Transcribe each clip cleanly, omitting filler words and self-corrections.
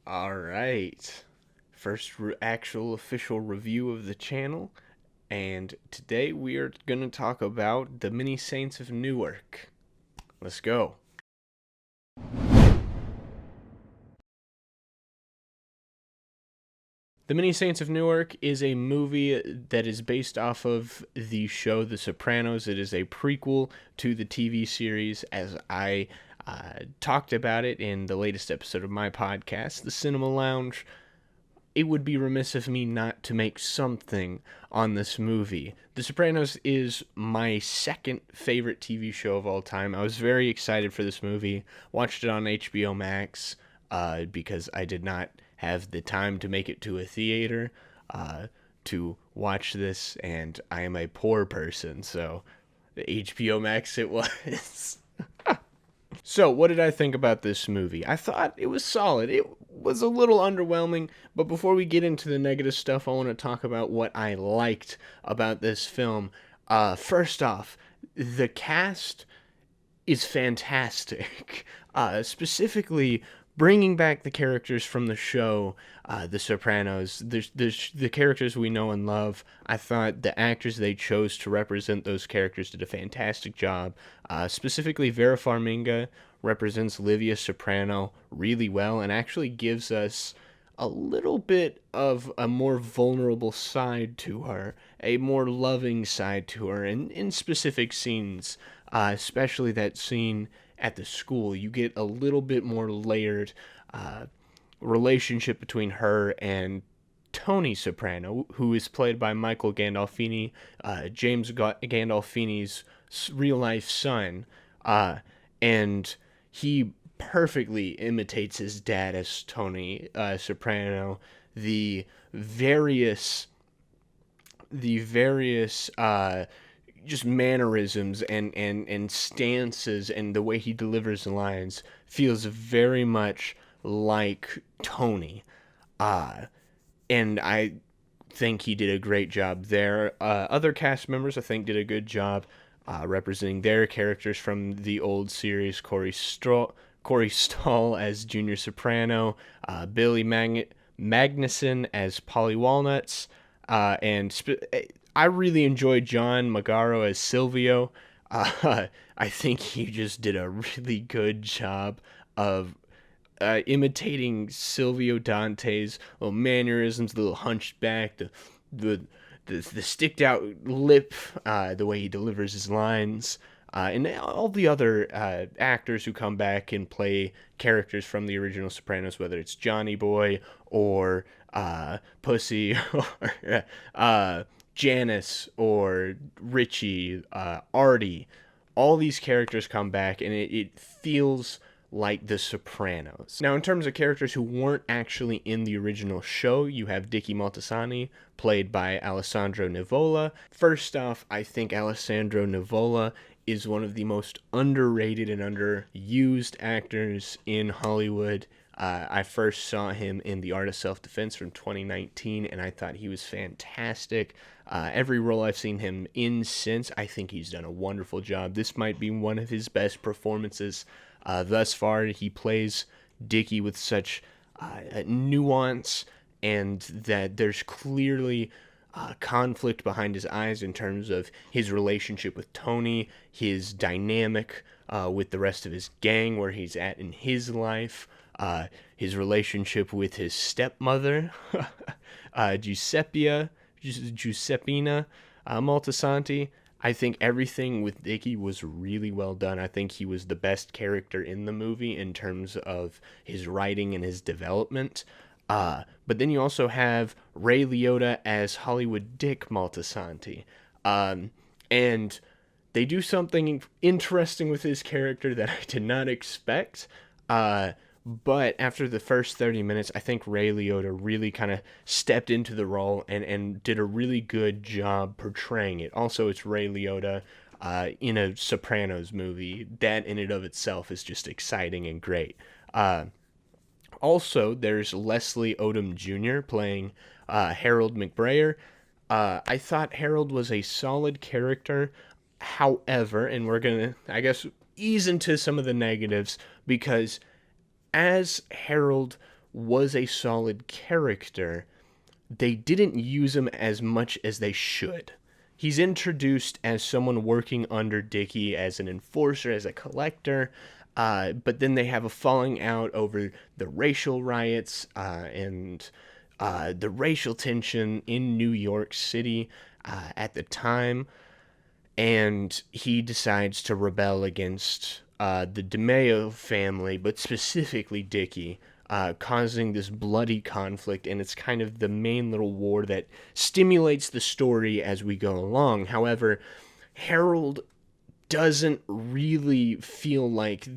All right. First actual official review of the channel. And today we are going to talk about the Many Saints of Newark. Let's go. The Many Saints of Newark is a movie that is based off of the show The Sopranos. It is a prequel to the TV series, as I talked about it in the latest episode of my podcast, The Cinema Lounge. It would be remiss of me not to make something on this movie. The Sopranos is my second favorite TV show of all time. I was very excited for this movie. Watched it on HBO Max because I did not have the time to make it to a theater to watch this, and I am a poor person, so HBO Max it was. So, what did I think about this movie? I thought it was solid. It was a little underwhelming, but before we get into the negative stuff, I want to talk about what I liked about this film. First off, the cast is fantastic. Specifically, bringing back the characters from the show, The Sopranos, the characters we know and love. I thought the actors they chose to represent those characters did a fantastic job. Specifically, Vera Farmiga represents Livia Soprano really well and actually gives us a little bit of a more vulnerable side to her, a more loving side to her, in specific scenes, especially that scene at the school. You get a little bit more layered relationship between her and Tony Soprano, who is played by Michael Gandolfini, James Gandolfini's real life son, and he perfectly imitates his dad as Tony Soprano. The various the various just mannerisms and stances and the way he delivers the lines feels very much like Tony. Uh, and I think he did a great job there. Other cast members, I think, did a good job representing their characters from the old series. Corey Stoll as Junior Soprano, Billy Magnuson as Polly Walnuts, I really enjoyed John Magaro as Silvio. I think he just did a really good job of imitating Silvio Dante's little mannerisms, the little hunchback, the the sticked out lip, the way he delivers his lines, and all the other actors who come back and play characters from the original Sopranos, whether it's Johnny Boy or Pussy or Janice or Richie, Artie. All these characters come back, and it feels like The Sopranos. Now, in terms of characters who weren't actually in the original show, you have Dicky Moltisanti, played by Alessandro Nivola. First off, I think Alessandro Nivola is one of the most underrated and underused actors in Hollywood. I first saw him in The Art of Self-Defense from 2019, and I thought he was fantastic. Every role I've seen him in since, I think he's done a wonderful job. This might be one of his best performances thus far. He plays Dickie with such nuance, and that there's clearly conflict behind his eyes in terms of his relationship with Tony, his dynamic with the rest of his gang, where he's at in his life, his relationship with his stepmother, Giuseppina Moltisanti. I think everything with Dickie was really well done. I think he was the best character in the movie in terms of his writing and his development. But then you also have Ray Liotta as Hollywood Dick Moltisanti. And they do something interesting with his character that I did not expect. But after the first 30 minutes, I think Ray Liotta really kind of stepped into the role and did a really good job portraying it. Also, it's Ray Liotta in a Sopranos movie. That in and of itself is just exciting and great. Also, there's Leslie Odom Jr. playing Harold McBrayer. I thought Harold was a solid character. However, and we're going to, I guess, ease into some of the negatives because as Harold was a solid character, they didn't use him as much as they should. He's introduced as someone working under Dickie, as an enforcer, as a collector, but then they have a falling out over the racial riots and the racial tension in New York City at the time, and he decides to rebel against the DeMeo family, but specifically Dickie, causing this bloody conflict, and it's kind of the main little war that stimulates the story as we go along. However, Harold doesn't really feel like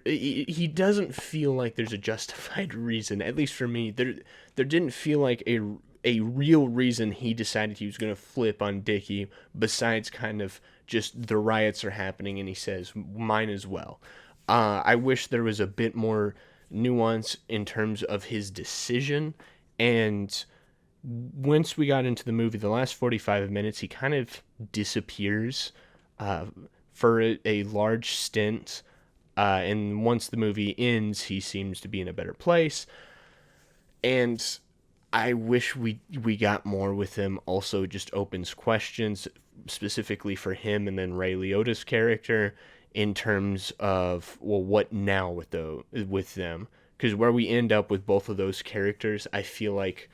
he doesn't feel like there's a justified reason, at least for me. There didn't feel like a real reason he decided he was going to flip on Dickie, besides kind of just the riots are happening and he says mine as well. I wish there was a bit more nuance in terms of his decision, and once we got into the movie, the last 45 minutes, he kind of disappears uh, for a large stint. And once the movie ends, he seems to be in a better place. And I wish we got more with him. Also, just opens questions specifically for him and then Ray Liotta's character in terms of, well, what now with them? Because where we end up with both of those characters, I feel like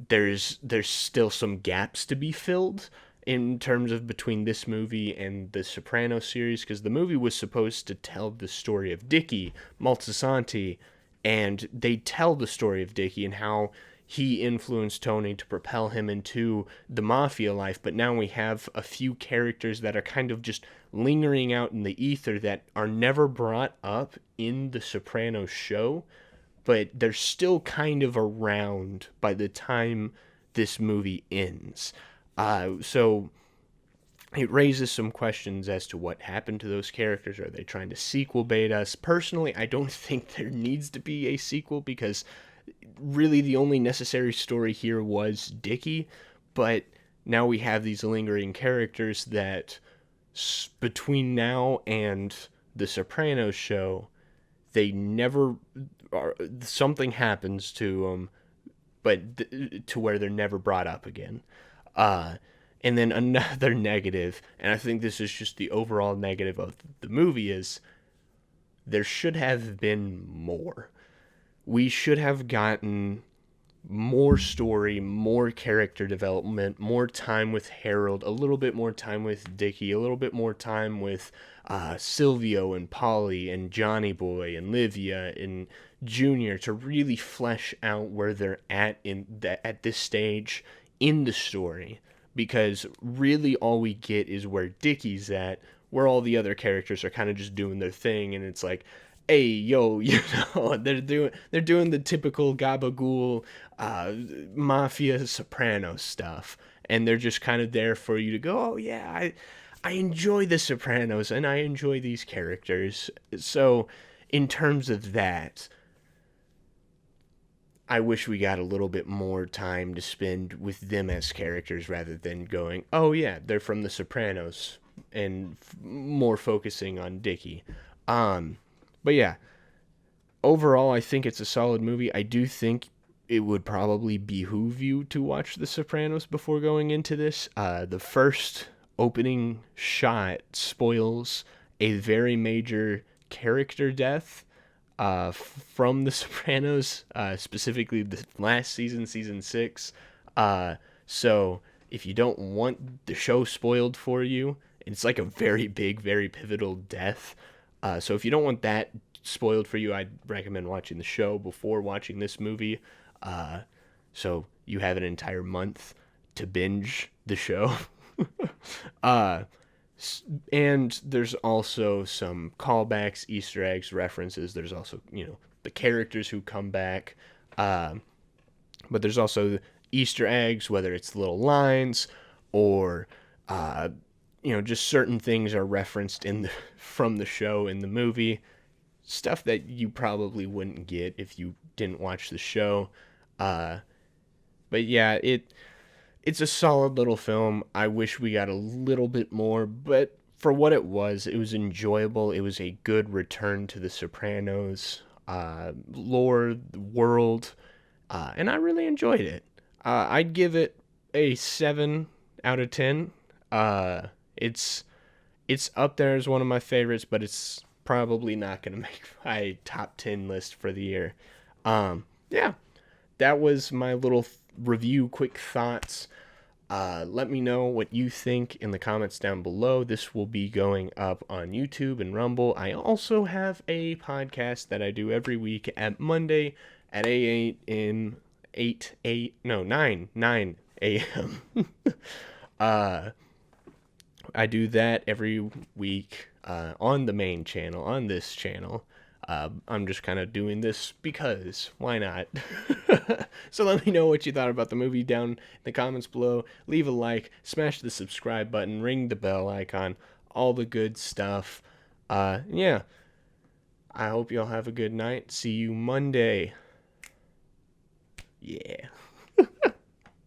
there's still some gaps to be filled in terms of between this movie and the Sopranos series, because the movie was supposed to tell the story of Dickie Moltisanti, and they tell the story of Dickie and how he influenced Tony to propel him into the mafia life. But now we have a few characters that are kind of just lingering out in the ether that are never brought up in the Sopranos show, but they're still kind of around by the time this movie ends. So it raises some questions as to what happened to those characters. Are they trying to sequel bait us? Personally, I don't think there needs to be a sequel, because really the only necessary story here was Dickie, but now we have these lingering characters that between now and the Sopranos show, they never are, something happens to them, but to where they're never brought up again. And then another negative, and I think this is just the overall negative of the movie, is there should have been more. We should have gotten more story, more character development, more time with Harold, a little bit more time with Dickie, a little bit more time with Silvio and Polly and Johnny Boy and Livia and Junior, to really flesh out where they're at at this stage in the story. Because really all we get is where Dickie's at, where all the other characters are kind of just doing their thing, and it's like, hey, yo, they're doing the typical gabagool mafia soprano stuff, and they're just kind of there for you to go, oh yeah, I enjoy the Sopranos and I enjoy these characters. So in terms of that, I wish we got a little bit more time to spend with them as characters, rather than going, oh yeah, they're from the Sopranos, and more focusing on Dickie. But yeah, overall, I think it's a solid movie. I do think it would probably behoove you to watch The Sopranos before going into this. The first opening shot spoils a very major character death from The Sopranos, specifically the last season, season 6. So if you don't want the show spoiled for you, it's like a very big, very pivotal death. So if you don't want that spoiled for you, I'd recommend watching the show before watching this movie. So you have an entire month to binge the show. And there's also some callbacks, Easter eggs, references. There's also, the characters who come back. But there's also Easter eggs, whether it's little lines or, just certain things are referenced from the show in the movie. Stuff that you probably wouldn't get if you didn't watch the show. But yeah, it's a solid little film. I wish we got a little bit more, but for what it was enjoyable. It was a good return to The Sopranos. lore, the world, and I really enjoyed it. I'd give it a 7 out of 10. Uh, it's it's up there as one of my favorites, but it's probably not gonna make my top 10 list for the year. Yeah, that was my little review, quick thoughts. Let me know what you think in the comments down below. This will be going up on YouTube and Rumble. I also have a podcast that I do every week at Monday at 9 a.m. I do that every week on the main channel, on this channel. I'm just kind of doing this because why not? So let me know what you thought about the movie down in the comments below. Leave a like, smash the subscribe button, ring the bell icon, all the good stuff. Yeah, I hope y'all have a good night. See you Monday. Yeah.